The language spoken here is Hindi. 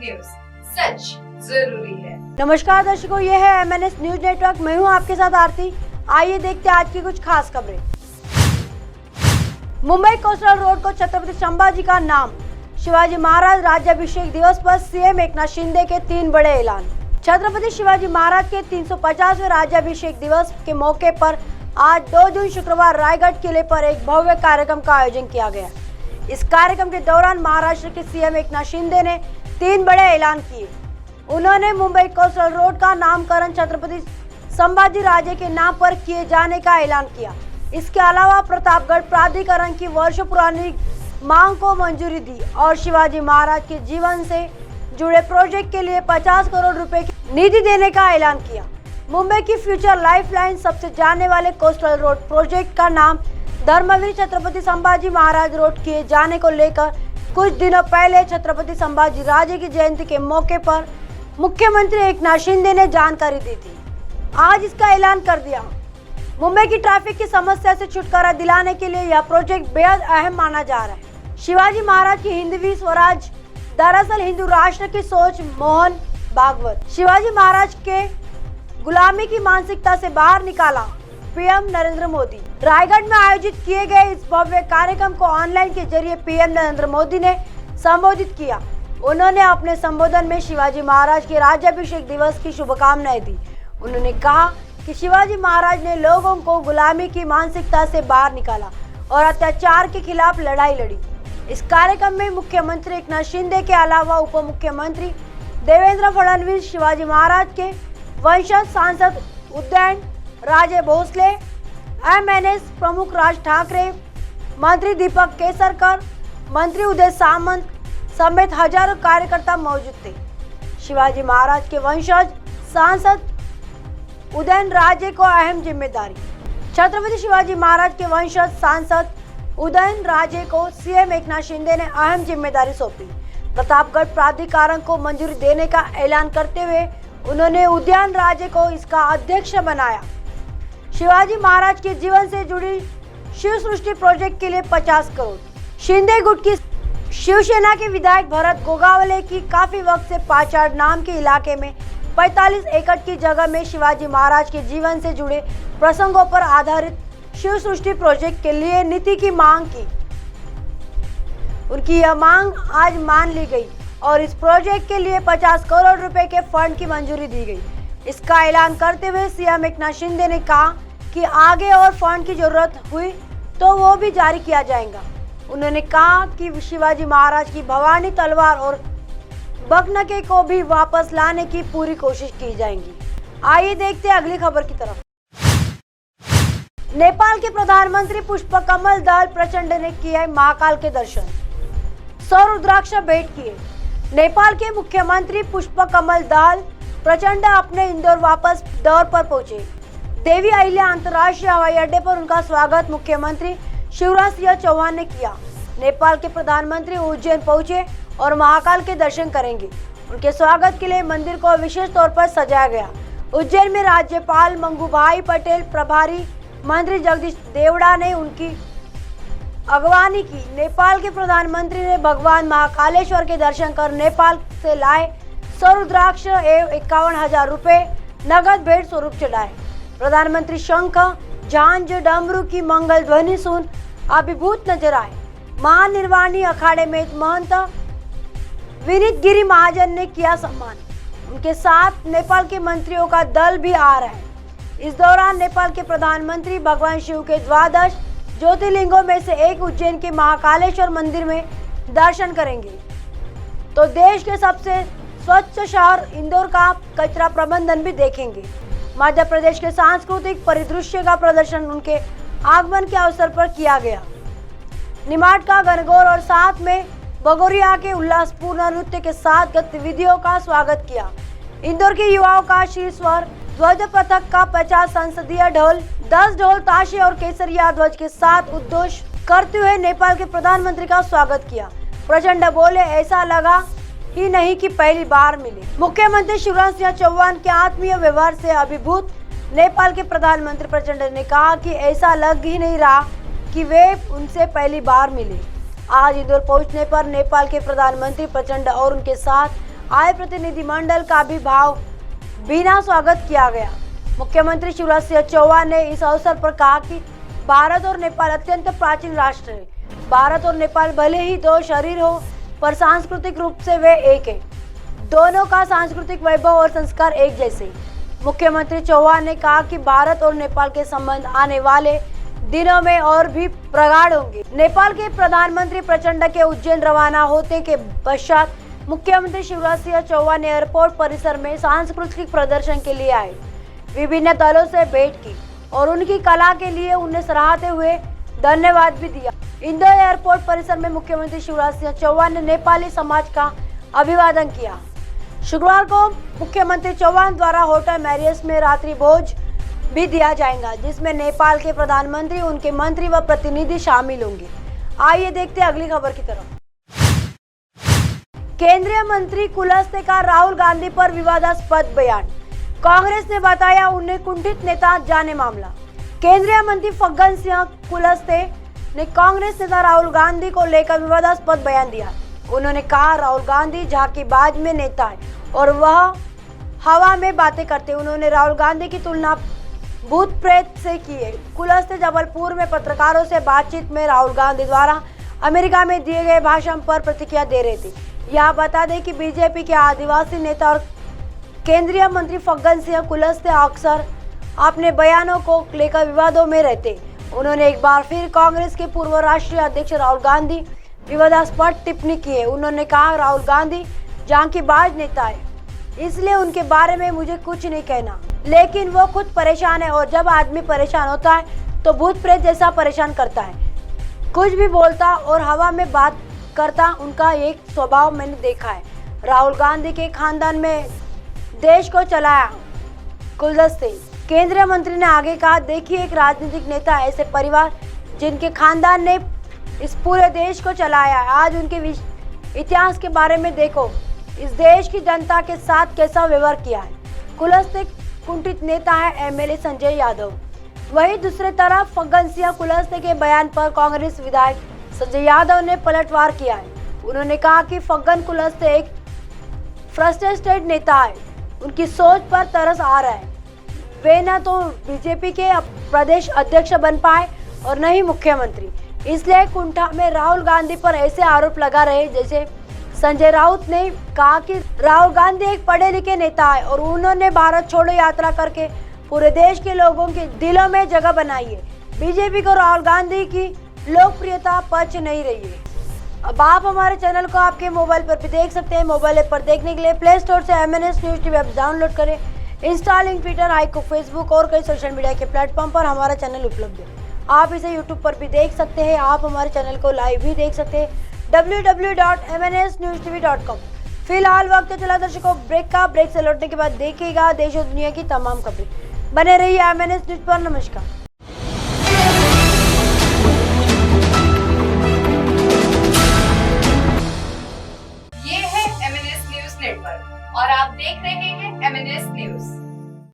न्यूज, सच जरूरी है। नमस्कार दर्शकों, ये है MNS न्यूज नेटवर्क। मैं हूँ आपके साथ आरती। आइए देखते हैं आज की कुछ खास खबरें। मुंबई कोस्टल रोड को छत्रपति संभाजी का नाम। शिवाजी महाराज राज्याभिषेक दिवस पर सीएम एकनाथ शिंदे के 3 बड़े ऐलान। छत्रपति शिवाजी महाराज के 350वें राज्याभिषेक दिवस के मौके पर आज 2 जून शुक्रवार रायगढ़ किले पर एक भव्य कार्यक्रम का आयोजन किया गया। इस कार्यक्रम के दौरान महाराष्ट्र के सीएम एकनाथ शिंदे ने 3 बड़े ऐलान किए। उन्होंने मुंबई कोस्टल रोड का नामकरण छत्रपति संभाजी राजे के नाम पर किए जाने का ऐलान किया। इसके अलावा प्रतापगढ़ प्राधिकरण की वर्षों पुरानी मांग को मंजूरी दी और शिवाजी महाराज के जीवन से जुड़े प्रोजेक्ट के लिए 50 करोड़ रुपए की निधि देने का ऐलान किया। मुंबई की फ्यूचर लाइफलाइन सबसे जाने वाले कोस्टल रोड प्रोजेक्ट का नाम धर्मवीर छत्रपति संभाजी महाराज रोड किए जाने को लेकर कुछ दिनों पहले छत्रपति संभाजी राजे की जयंती के मौके पर मुख्यमंत्री एकनाथ शिंदे ने जानकारी दी थी। आज इसका ऐलान कर दिया। मुंबई की ट्रैफिक की समस्या से छुटकारा दिलाने के लिए यह प्रोजेक्ट बेहद अहम माना जा रहा है। शिवाजी महाराज की हिंदवी स्वराज दरअसल हिंदू राष्ट्र की सोच मोहन भागवत शिवाजी महाराज के गुलामी की मानसिकता से बाहर निकाला पीएम नरेंद्र मोदी। रायगढ़ में आयोजित किए गए इस भव्य कार्यक्रम को ऑनलाइन के जरिए पीएम नरेंद्र मोदी ने संबोधित किया। उन्होंने अपने संबोधन में शिवाजी महाराज के राज्याभिषेक दिवस की शुभकामनाएं दी। उन्होंने कहा कि शिवाजी महाराज ने लोगों को गुलामी की मानसिकता से बाहर निकाला और अत्याचार के खिलाफ लड़ाई लड़ी। इस कार्यक्रम में मुख्यमंत्री एकनाथ शिंदे के अलावा उप मुख्यमंत्री देवेंद्र फडणवीस, शिवाजी महाराज के वंशज सांसद उदयन राजे भोसले, MNS प्रमुख राज ठाकरे, मंत्री दीपक केसरकर, मंत्री उदय सामंत समेत हजारों कार्यकर्ता मौजूद थे। शिवाजी महाराज के वंशज सांसद उदयन राजे को अहम जिम्मेदारी। छत्रपति शिवाजी महाराज के वंशज सांसद उदयन राजे को सीएम एकनाथ शिंदे ने अहम जिम्मेदारी सौंपी। प्रतापगढ़ प्राधिकरण को मंजूरी देने का ऐलान करते हुए उन्होंने उदयन राजे को इसका अध्यक्ष बनाया। शिवाजी महाराज के जीवन से जुड़ी शिव सृष्टि प्रोजेक्ट के लिए 50 करोड़। शिंदे गुट की शिवसेना के विधायक भरत गोगावले की काफी वक्त से पाचाड़ नाम के इलाके में 45 एकड़ की जगह में शिवाजी महाराज के जीवन से जुड़े प्रसंगों पर आधारित शिव सृष्टि प्रोजेक्ट के लिए नीति की मांग की। उनकी यह मांग आज मान ली गई और इस प्रोजेक्ट के लिए 50 करोड़ रुपए के फंड की मंजूरी दी गई। इसका ऐलान करते हुए सीएम एकनाथ शिंदे ने कहा कि आगे और फंड की जरूरत हुई तो वो भी जारी किया जाएगा। उन्होंने कहा कि शिवाजी महाराज की भवानी तलवार और बगनके को भी वापस लाने की पूरी कोशिश की जाएगी। आइए देखते हैं अगली खबर की तरफ। नेपाल के प्रधानमंत्री पुष्पकमल दाहाल प्रचंड ने किए महाकाल के दर्शन, 100 रुद्राक्ष भेंट किए। नेपाल के मुख्यमंत्री पुष्पकमल दाहाल प्रचंड अपने इंदौर वापस दौर पर पहुंचे। देवी अहिल्या अंतर्राष्ट्रीय हवाई अड्डे पर उनका स्वागत मुख्यमंत्री शिवराज सिंह चौहान ने किया। नेपाल के प्रधानमंत्री उज्जैन पहुंचे और महाकाल के दर्शन करेंगे। उनके स्वागत के लिए मंदिर को विशेष तौर पर सजाया गया। उज्जैन में राज्यपाल मंगूभाई पटेल, प्रभारी मंत्री जगदीश देवड़ा ने उनकी अगवानी की। नेपाल के प्रधानमंत्री ने भगवान महाकालेश्वर के दर्शन कर नेपाल से लाए 100 रुद्राक्ष एवं 51,000 रुपए नगद भेंट स्वरूप चढ़ाए। प्रधानमंत्री शंख, झांझ, डमरू की मंगल ध्वनि सुन अभिभूत नजर आए। महानिर्वाणी अखाड़े में महंत विनीत गिरी महाजन ने किया सम्मान। उनके साथ नेपाल के मंत्रियों का दल भी आ रहा है। इस दौरान नेपाल के प्रधानमंत्री भगवान शिव के 12 ज्योतिर्लिंगों में से एक उज्जैन के महाकालेश्वर मंदिर में दर्शन करेंगे तो देश के सबसे स्वच्छ शहर इंदौर का कचरा प्रबंधन भी देखेंगे। मध्य प्रदेश के सांस्कृतिक परिदृश्य का प्रदर्शन उनके आगमन के अवसर पर किया गया। निमाड़ का गणगौर और साथ में भगोरिया के उल्लासपूर्ण नृत्य के साथ गतिविधियों का स्वागत किया। इंदौर के युवाओं का शीर्षवर ध्वज पथक का 50 संसदीय ढोल, 10 ढोल ताशे और केसरिया ध्वज के साथ उद्घोष करते हुए नेपाल के प्रधानमंत्री का स्वागत किया। प्रचंड बोले, ऐसा लगा ही नहीं कि पहली बार मिले। मुख्यमंत्री शिवराज सिंह चौहान के आत्मीय व्यवहार से अभिभूत नेपाल के प्रधानमंत्री प्रचंड ने कहा कि ऐसा लग ही नहीं रहा कि वे उनसे पहली बार मिले। आज इंदौर पहुंचने पर नेपाल के प्रधानमंत्री प्रचंड और उनके साथ आए प्रतिनिधिमंडल का भी भाव बिना स्वागत किया गया। मुख्यमंत्री शिवराज सिंह चौहान ने इस अवसर पर कहा कि भारत और नेपाल अत्यंत प्राचीन राष्ट्र है। भारत और नेपाल भले ही दो शरीर हो, पर सांस्कृतिक रूप से वे एक है। दोनों का सांस्कृतिक वैभव और संस्कार एक जैसे। मुख्यमंत्री चौहान ने कहा कि भारत और नेपाल के संबंध आने वाले दिनों में और भी प्रगाढ़ होंगे। नेपाल के प्रधानमंत्री प्रचंड के उज्जैन रवाना होते के पश्चात मुख्यमंत्री शिवराज सिंह चौहान ने एयरपोर्ट परिसर में सांस्कृतिक प्रदर्शन के लिए आए, विभिन्न दलों से भेंट की और उनकी कला के लिए उन्हें सराहते हुए धन्यवाद भी दिया। इंदौर एयरपोर्ट परिसर में मुख्यमंत्री शिवराज सिंह चौहान ने नेपाली समाज का अभिवादन किया। शुक्रवार को मुख्यमंत्री चौहान द्वारा होटल मैरियट में रात्रि भोज भी दिया जाएगा, जिसमें नेपाल के प्रधानमंत्री, उनके मंत्री व प्रतिनिधि शामिल होंगे। आइए देखते हैं अगली खबर की तरफ। केंद्रीय मंत्री कुलस्ते का राहुल गांधी पर विवादास्पद बयान, कांग्रेस ने बताया उन्हें कुंठित नेता जाने मामला। केंद्रीय मंत्री फग्गन सिंह कुलस्ते ने कांग्रेस नेता राहुल गांधी को लेकर विवादास्पद बयान दिया। उन्होंने कहा राहुल गांधी झांकीबाज में नेता है और वह हवा में बातें करते। उन्होंने राहुल गांधी की तुलना भूत प्रेत से की है। कुलस्ते जबलपुर में पत्रकारों से बातचीत में राहुल गांधी द्वारा अमेरिका में दिए गए भाषण पर प्रतिक्रिया दे रहे थे। यह बता दें कि बीजेपी के आदिवासी नेता और केंद्रीय मंत्री फग्गन सिंह कुलस्ते अक्सर अपने बयानों को लेकर विवादों में रहते। उन्होंने एक बार फिर कांग्रेस के पूर्व राष्ट्रीय अध्यक्ष राहुल गांधी विवादास्पद टिप्पणी की है। उन्होंने कहा राहुल गांधी झांकीबाज नेता है, इसलिए उनके बारे में मुझे कुछ नहीं कहना, लेकिन वो खुद परेशान है और जब आदमी परेशान होता है तो भूत प्रेत जैसा परेशान करता है, कुछ भी बोलता और हवा में बात करता। उनका एक स्वभाव मैंने देखा है। राहुल गांधी के खानदान में देश को चलाया कुलस्ते। केंद्रीय मंत्री ने आगे कहा, देखिए एक राजनीतिक नेता ऐसे परिवार जिनके खानदान ने इस पूरे देश को चलाया है। आज उनके इतिहास के बारे में देखो, इस देश की जनता के साथ कैसा व्यवहार किया है। कुलस्ते कुंठित नेता है एमएलए संजय यादव। वहीं दूसरी तरफ फग्गन सिंह कुलस्ते के बयान पर कांग्रेस विधायक संजय यादव ने पलटवार किया है। उन्होंने कहा कि फग्गन कुलस्ते एक फ्रस्ट्रेटेड नेता है, उनकी सोच पर तरस आ रहा है। वे न तो बीजेपी के प्रदेश अध्यक्ष बन पाए और न ही मुख्यमंत्री, इसलिए कुंठा में राहुल गांधी पर ऐसे आरोप लगा रहे। जैसे संजय राउत ने कहा कि राहुल गांधी एक पढ़े लिखे नेता है और उन्होंने भारत छोड़ो यात्रा करके पूरे देश के लोगों के दिलों में जगह बनाई है। बीजेपी को राहुल गांधी की लोकप्रियता पच नहीं रही है। अब आप हमारे चैनल को आपके मोबाइल पर भी देख सकते हैं। मोबाइल ऐप पर देखने के लिए प्ले स्टोर से MNS news TV app download करें। इंस्टा, लिंक, ट्विटर, हाइको, फेसबुक और कई सोशल मीडिया के प्लेटफॉर्म पर हमारा चैनल उपलब्ध है। आप इसे यूट्यूब पर भी देख सकते हैं। आप हमारे चैनल को लाइव भी देख सकते हैं www.mnsnewstv.com। फिलहाल वक्त चला दर्शकों ब्रेक का। ब्रेक से लौटने के बाद देखिएगा देश और दुनिया की तमाम खबरें। बने रहिए MNS न्यूज़ पर। नमस्कार।